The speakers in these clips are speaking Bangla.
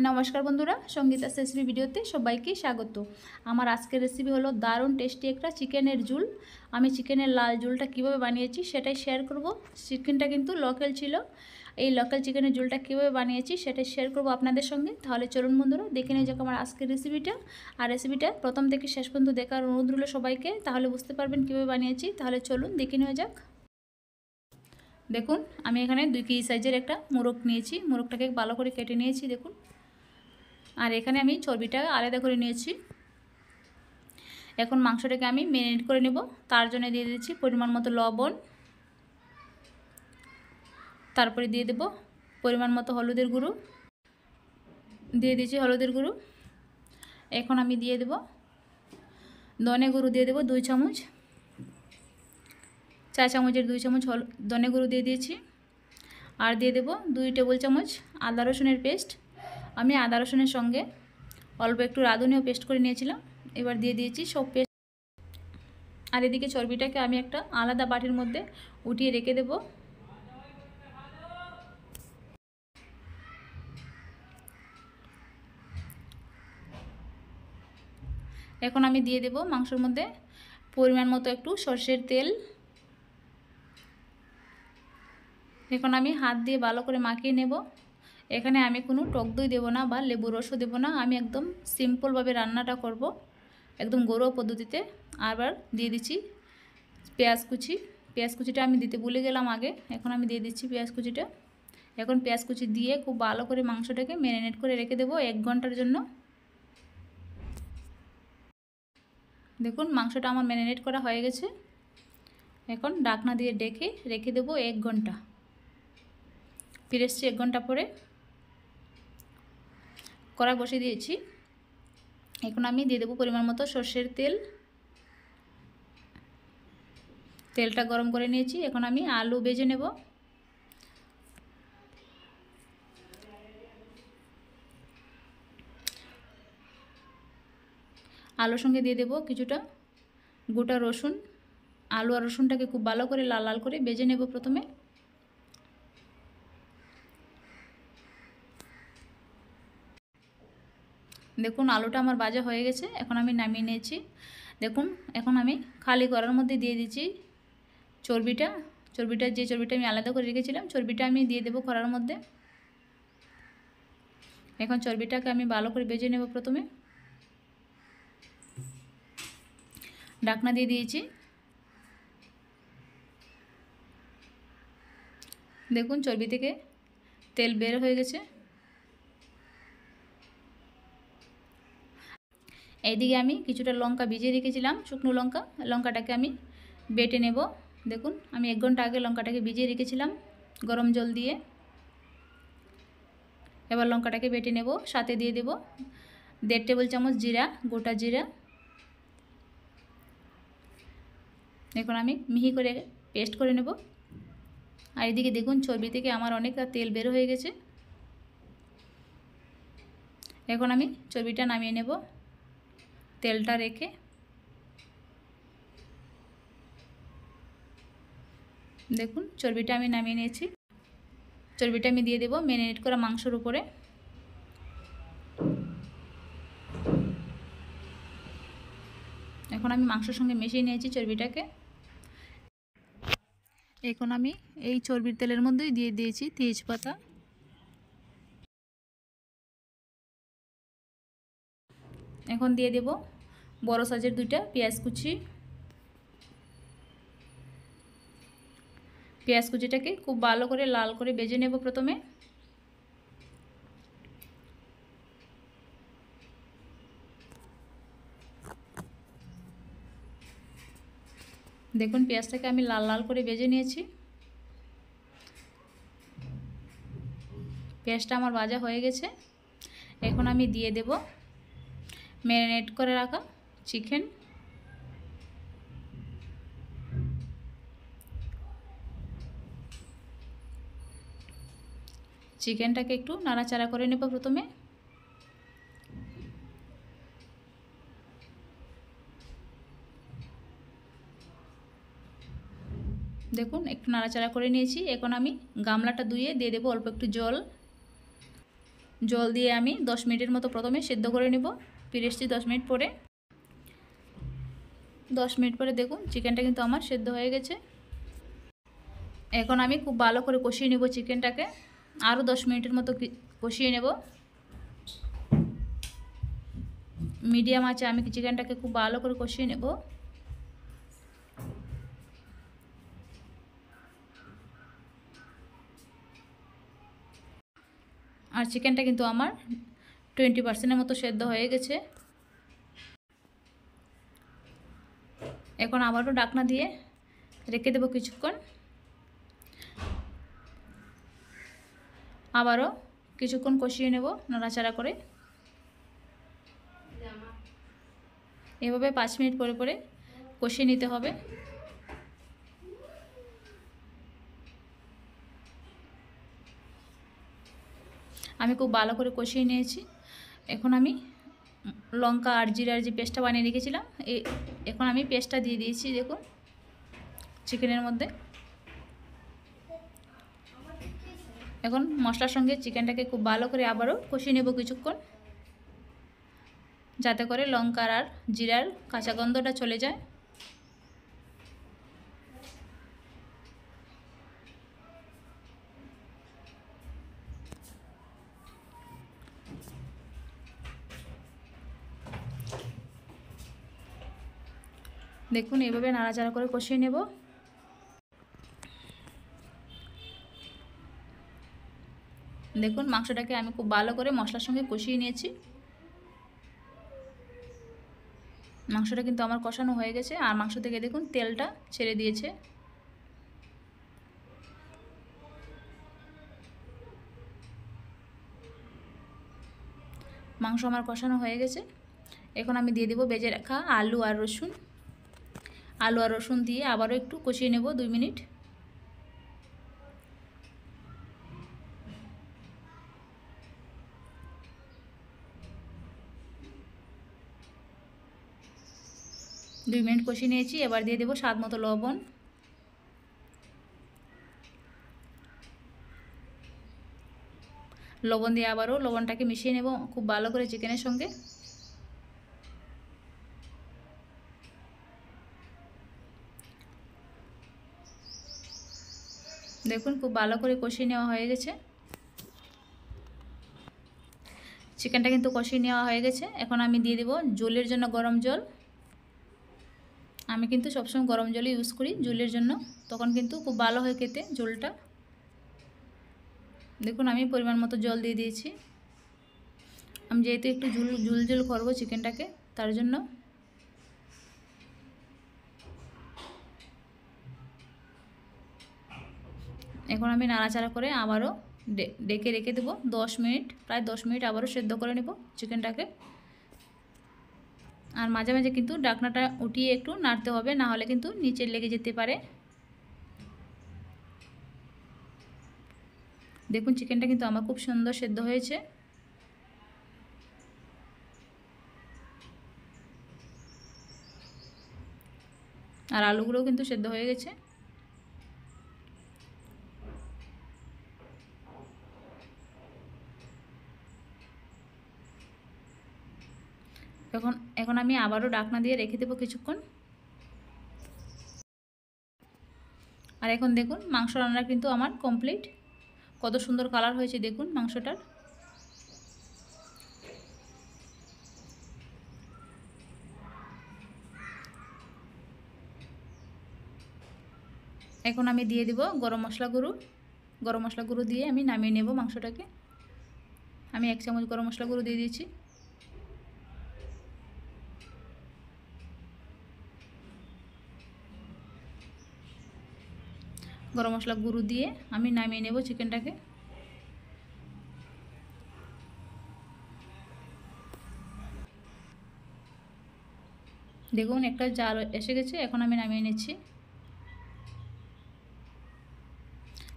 নমস্কার বন্ধুরা, সঙ্গীতাস রেসিপি ভিডিওতে সবাইকে স্বাগত। আমার আজকের রেসিপি হলো দারুণ টেস্টি একটা চিকেনের ঝুল। আমি চিকেনের লাল ঝুলটা কিভাবে বানিয়েছি সেটাই শেয়ার করব। চিকেনটা কিন্তু লোকাল ছিল। এই লোকাল চিকেনের ঝুলটা কিভাবে বানিয়েছি সেটাই শেয়ার করব আপনাদের সঙ্গে। তাহলে চলুন বন্ধুরা, দেখে নিয়ে যাক আমার আজকের রেসিপিটা। আর রেসিপিটা প্রথম থেকে শেষ পর্যন্ত দেখার অনুরোধ রইল সবাইকে, তাহলে বুঝতে পারবেন কীভাবে বানিয়েছি। তাহলে চলুন দেখে নেওয়া যাক। দেখুন, আমি এখানে 2 কেজি সাইজের একটা মোরগ নিয়েছি। মোরগটাকে ভালো করে কেটে নিয়েছি দেখুন। আর এখানে আমি চর্বিটা আলাদা করে নিয়েছি। এখন মাংসটাকে আমি ম্যারিনেট করে নেব। তার জন্য দিয়ে দিচ্ছি পরিমাণ মতো লবণ, তারপরে দিয়ে দেব পরিমাণ মতো হলুদের গুঁড়ো, দিয়ে দিচ্ছি হলুদের গুঁড়ো। এখন আমি দিয়ে দেব ধনে গুঁড়ো, দিয়ে দেব 2 চামচ, 4 চামচের 2 চামচ ধনে গুঁড়ো দিয়ে দিয়েছি। আর দিয়ে দেব 2 টেবিল চামচ আদা রসুনের পেস্ট। আমি আদা রসুনের সঙ্গে অল্প একটু রাঁধুনিও পেস্ট করে নিয়েছিলাম। এবার দিয়ে দিয়েছি সব পেস্ট। আর এদিকে চর্বিটাকে আমি একটা আলাদা বাটির মধ্যে উঠিয়ে রেখে দেব। এখন আমি দিয়ে দেব মাংসের মধ্যে পরিমাণ মতো একটু সরষের তেল। এখন আমি হাত দিয়ে ভালো করে মাখিয়ে নেব। এখানে আমি কোনো টক দই দেবো না বা লেবু রসও দেবো না। আমি একদম সিম্পলভাবে রান্নাটা করব, একদম ঘরোয়া পদ্ধতিতে। আবার দিয়ে দিচ্ছি পেঁয়াজ কুচি। পেঁয়াজ কুচিটা আমি দিতে ভুলে গেলাম আগে। এখন আমি দিয়ে দিচ্ছি পেঁয়াজ কুচিটা। এখন পেঁয়াজ কুচি দিয়ে খুব ভালো করে মাংসটাকে ম্যারিনেট করে রেখে দেবো 1 ঘন্টার জন্য। দেখুন, মাংসটা আমার ম্যারিনেট করা হয়ে গেছে। এখন ঢাকনা দিয়ে ঢেকে রেখে দেবো 1 ঘন্টা। ফিরে এসেছি 1 ঘন্টা পরে। কড়াই বসিয়ে দিয়েছি। এখন আমি দিয়ে দেবো পরিমাণ মতো সরষের তেল। তেলটা গরম করে নিয়েছি। এখন আমি আলু ভেজে নেব। আলুর সঙ্গে দিয়ে দেব কিছুটা গোটা রসুন। আলু আর রসুনটাকে খুব ভালো করে লাল লাল করে ভেজে নেব প্রথমে। দেখুন, আলুটা আমার ভাজা হয়ে গেছে। এখন আমি নামিয়ে নিয়েছি। দেখুন, এখন আমি খালি কড়ার মধ্যে দিয়ে দিচ্ছি চর্বিটা। যে চর্বিটা আমি আলাদা করে রেখেছিলাম, চর্বিটা আমি দিয়ে দেবো কড়ার মধ্যে। এখন চর্বিটাকে আমি ভালো করে ভেজে নেব প্রথমে। ঢাকনা দিয়ে দিয়েছি। দেখুন, চর্বি থেকে তেল বের হয়ে গেছে। এইদিকে আমি কিছুটা লঙ্কা ভিজিয়ে রেখেছিলাম, শুকনো লঙ্কা। লঙ্কাটাকে আমি বেটে নেব। দেখুন, আমি 1 ঘন্টা আগে লঙ্কাটাকে ভিজিয়ে রেখেছিলাম গরম জল দিয়ে। এবার লঙ্কাটাকে বেটে নেব। সাথে দিয়ে দেব 1.5 টেবিল চামচ জিরা, গোটা জিরা। এখন আমি মিহি করে পেস্ট করে নেব। আর এদিকে দেখুন, চর্বি থেকে আমার অনেক তেল বের হয়ে গেছে। এখন আমি চর্বিটা নামিয়ে নেব তেলটা রেখে। দেখুন, চর্বিটা আমি নামিয়ে নিয়েছি। চর্বিটা আমি দিয়ে দেব ম্যারিনেট করা মাংসের উপরে। এখন আমি মাংসের সঙ্গে মিশিয়ে নিয়েছি চর্বিটাকে। এখন আমি এই চর্বির তেলের মধ্যেই দিয়ে দিয়েছি তেজপাতা। এখন দিয়ে দেব বড় সাইজের 2টা পেঁয়াজ কুচি। পেঁয়াজ কুচিটাকে খুব ভালো করে লাল করে ভেজে নেব প্রথমে। দেখুন, পেঁয়াজটাকে আমি লাল লাল করে ভেজে নিয়েছি। পেঁয়াজটা আমার ভাজা হয়ে গেছে। এখন আমি দিয়ে দেব ম্যারিনেট করে রাখা চিকেন। চিকেনটাকে একটু নাড়াচাড়া করে নেব প্রথমে। দেখুন, একটু নাড়াচাড়া করে নিয়েছি। এখন আমি গামলাটা ধুয়ে দিয়ে দেবো অল্প একটু জল। জল দিয়ে আমি 10 মিনিটের মতো প্রথমে সেদ্ধ করে নেব। ফিরে এসেছি 10 মিনিট পরে। 10 মিনিট পরে দেখুন চিকেনটা কিন্তু আমার সেদ্ধ হয়ে গেছে। এখন আমি খুব ভালো করে কষিয়ে নেব চিকেনটাকে, আরও 10 মিনিটের মতো কষিয়ে নেব। মিডিয়াম আঁচে আমি চিকেনটাকে খুব ভালো করে কষিয়ে নেব। আর চিকেনটা কিন্তু আমার 20% মতো সেদ্ধ হয়ে গেছে। এখন আবারও ঢাকনা দিয়ে রেখে দেবো কিছুক্ষণ। আবারও কিছুক্ষণ কষিয়ে নেব নাড়াচাড়া করে। এভাবে 5 মিনিট পরে পরে কষিয়ে নিতে হবে। আমি খুব ভালো করে কষিয়ে নিয়েছি। এখন আমি লঙ্কা আর জিরার যে পেস্টটা বানিয়ে রেখেছিলাম এখন আমি পেস্টটা দিয়ে দিয়েছি দেখুন চিকেনের মধ্যে। এখন মশলার সঙ্গে চিকেনটাকে খুব ভালো করে আবারও কষিয়ে নেব কিছুক্ষণ, যাতে করে লঙ্কার আর জিরার কাঁচা গন্ধটা চলে যায়। দেখুন এভাবে নাড়াচাড়া করে কষিয়ে নেব। দেখুন মাংসটাকে আমি খুব ভালো করে মশলার সঙ্গে কষিয়ে নিয়েছি। মাংসটা কিন্তু আমার কষানো হয়ে গেছে আর মাংস থেকে দেখুন তেলটা ছেড়ে দিয়েছে। মাংস আমার কষানো হয়ে গেছে। এখন আমি দিয়ে দেব ভেজে রাখা আলু আর রসুন। আলু আর রসুন দিয়ে আবারও একটু কষিয়ে নেব 2 মিনিট। কষিয়ে নিয়েছি। এবার দিয়ে দেবো স্বাদ মতো লবণ। লবণ দিয়ে আবারও লবণটাকে মিশিয়ে নেব খুব ভালো করে চিকেনের সঙ্গে। দেখুন খুব ভালো করে কষিয়ে নেওয়া হয়ে গেছে। চিকেনটা কিন্তু কষিয়ে নেওয়া হয়ে গেছে। এখন আমি দিয়ে দেব ঝোলের জন্য গরম জল। আমি কিন্তু সবসময় গরম জলই ইউজ করি ঝোলের জন্য, তখন কিন্তু খুব ভালো হয় খেতে ঝোলটা। দেখুন আমি পরিমাণ মতো জল দিয়ে দিয়েছি। আমি যেহেতু একটু ঝুল করবো চিকেনটাকে, তার জন্য। এখন আমি নাড়াচাড়া করে আবারও ডেকে রেখে দেবো 10 মিনিট, প্রায় 10 মিনিট আবারও সেদ্ধ করে নেব চিকেনটাকে। আর মাঝে মাঝে কিন্তু ঢাকনাটা উঠিয়ে একটু নাড়তে হবে, না হলে কিন্তু নিচে লেগে যেতে পারে। দেখুন চিকেনটা কিন্তু আমার খুব সুন্দর সেদ্ধ হয়েছে। আর আলুগুলোও কিন্তু সেদ্ধ হয়ে গেছে। এখন আমি আবারও ঢাকনা দিয়ে রেখে দেবো কিছুক্ষণ। আর এখন দেখুন মাংস রান্না কিন্তু আমার কমপ্লিট। কত সুন্দর কালার হয়েছে দেখুন মাংসটার। এখন আমি দিয়ে দিব গরম মশলা গুঁড়ো দিয়ে আমি নামিয়ে নেব মাংসটাকে। আমি 1 চামচ গরম মশলা গুঁড়ো দিয়ে দিয়েছি। গরম মশলা গুঁড়ো দিয়ে আমি নামিয়ে নেব চিকেনটাকে। দেখুন একটা জাল এসে গেছে, এখন আমি নামিয়ে নিচ্ছি।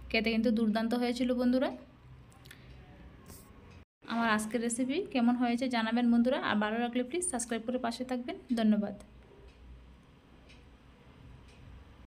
খেতে কিন্তু দুর্দান্ত হয়েছিল বন্ধুরা। আমার আজকের রেসিপি কেমন হয়েছে জানাবেন বন্ধুরা। আর ভালো লাগলে প্লিজ সাবস্ক্রাইব করে পাশে থাকবেন। ধন্যবাদ।